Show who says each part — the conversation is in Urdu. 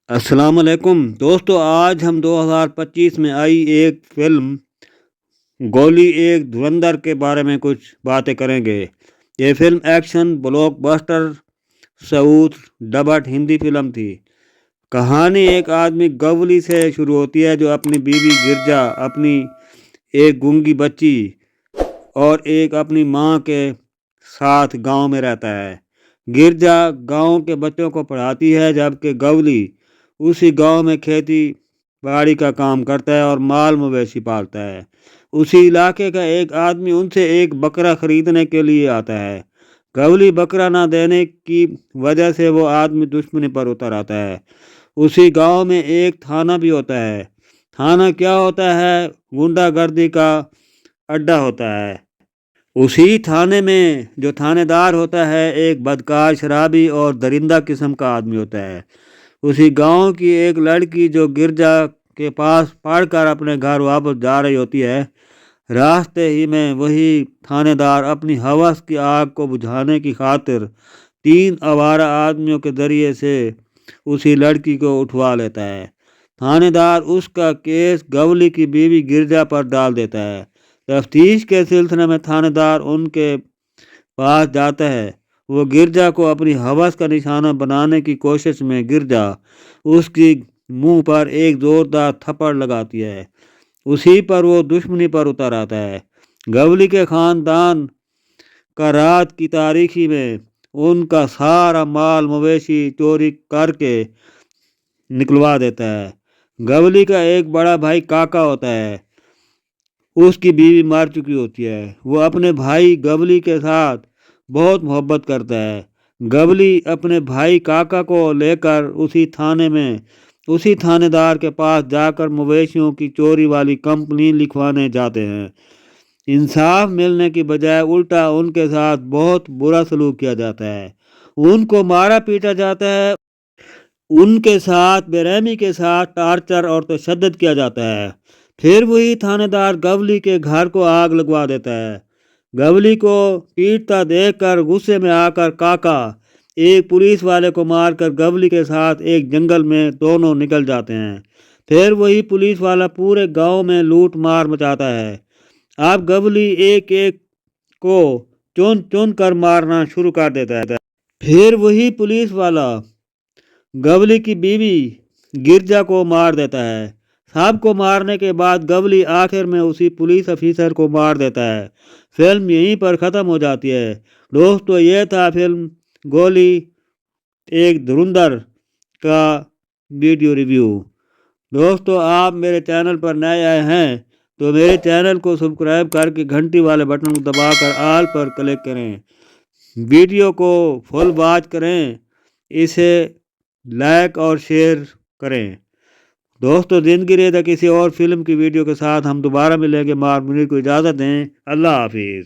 Speaker 1: السلام علیکم دوستو، آج ہم 2025 میں آئی ایک فلم گولی ایک دھرندھر کے بارے میں کچھ باتیں کریں گے۔ یہ film action blockbuster south dubbed Hindi film تھی۔ کہانی ایک آدمی گولی سے شروع ہوتی ہے جو اپنی بیوی گرجا، اپنی ایک گونگی بچی اور اپنی ماں کے ساتھ گاؤں میں رہتا ہے۔ گرجا گاؤں کے بچوں کو پڑھاتی ہے جبکہ گولی اسی گاؤں میں کھیتی باڑی کا کام کرتا ہے اور مال مویشی پالتا ہے۔ اسی علاقے کا ایک آدمی ان سے ایک بکرا خریدنے کے لیے آتا ہے۔ گولی بکرا نہ دینے کی وجہ سے وہ آدمی دشمنی پر اتر آتا ہے۔ اسی گاؤں میں ایک تھانہ بھی ہوتا ہے۔ تھانہ کیا ہوتا ہے؟ غنڈہ گردی کا اڈا ہوتا ہے۔ اسی تھانے میں جو تھانے دار ہوتا ہے ایک بدکار، شرابی اور درندہ قسم کا آدمی ہوتا ہے۔ اسی گاؤں کی ایک لڑکی جو گرجا کے پاس پڑھ کر اپنے گھر واپس جا رہی ہوتی ہے، راستے ہی میں وہی تھانے دار اپنی ہوس کی آگ کو بجھانے کی خاطر 3 آوارہ آدمیوں کے ذریعے سے اسی لڑکی کو اٹھوا لیتا ہے۔ تھانے دار اس کا کیس گولی کی بیوی گرجا پر ڈال دیتا ہے۔ تفتیش کے سلسلے میں تھانے دار ان کے پاس جاتا ہے۔ وہ گرجا کو اپنی ہوس کا نشانہ بنانے کی کوشش میں گرجا اس کی منہ پر ایک زوردار تھپڑ لگاتی ہے۔ اسی پر وہ دشمنی پر اتر آتا ہے۔ گولی کے خاندان کا رات کی تاریکی میں ان کا سارا مال مویشی چوری کر کے نکلوا دیتا ہے۔ گولی کا ایک بڑا بھائی کاکا ہوتا ہے۔ اس کی بیوی مر چکی ہوتی ہے۔ وہ اپنے بھائی گولی کے ساتھ بہت محبت کرتا ہے۔ گولی اپنے بھائی کاکا کو لے کر اسی تھانے دار کے پاس جا کر مویشیوں کی چوری والی کمپنی لکھوانے جاتے ہیں۔ انصاف ملنے کی بجائے الٹا ان کے ساتھ بہت برا سلوک کیا جاتا ہے۔ ان کو مارا پیٹا جاتا ہے۔ ان کے ساتھ بے رحمی کے ساتھ ٹارچر اور تشدد کیا جاتا ہے۔ پھر وہی تھانے دار گولی کے گھر کو آگ لگوا دیتا ہے۔ گولی کو پیٹتا دیکھ کر غصے میں آ کر کاکا ایک پولیس والے کو مار کر گولی کے ساتھ ایک جنگل میں دونوں نکل جاتے ہیں۔ پھر وہی پولیس والا پورے گاؤں میں لوٹ مار مچاتا ہے۔ اب گولی ایک ایک کو چن چن کر مارنا شروع کر دیتا ہے۔ پھر وہی پولیس والا گولی کی بیوی گرجا کو مار دیتا ہے۔ سب کو مارنے کے بعد گولی آخر میں اسی پولیس افیسر کو مار دیتا ہے۔ فلم یہیں پر ختم ہو جاتی ہے۔ دوستو، یہ تھا فلم گولی ایک دھرندھر کا ویڈیو ریویو۔ دوستو، آپ میرے چینل پر نئے آئے ہیں تو میرے چینل کو سبسکرائب کر کے گھنٹی والے بٹن کو دبا کر آل پر کلک کریں۔ ویڈیو کو فل واچ کریں، اسے لائک اور شیئر کریں۔ دوستو، زندگی رہے کسی اور فلم کی ویڈیو کے ساتھ ہم دوبارہ ملیں گے۔ منیر کو اجازت دیں۔ اللہ حافظ۔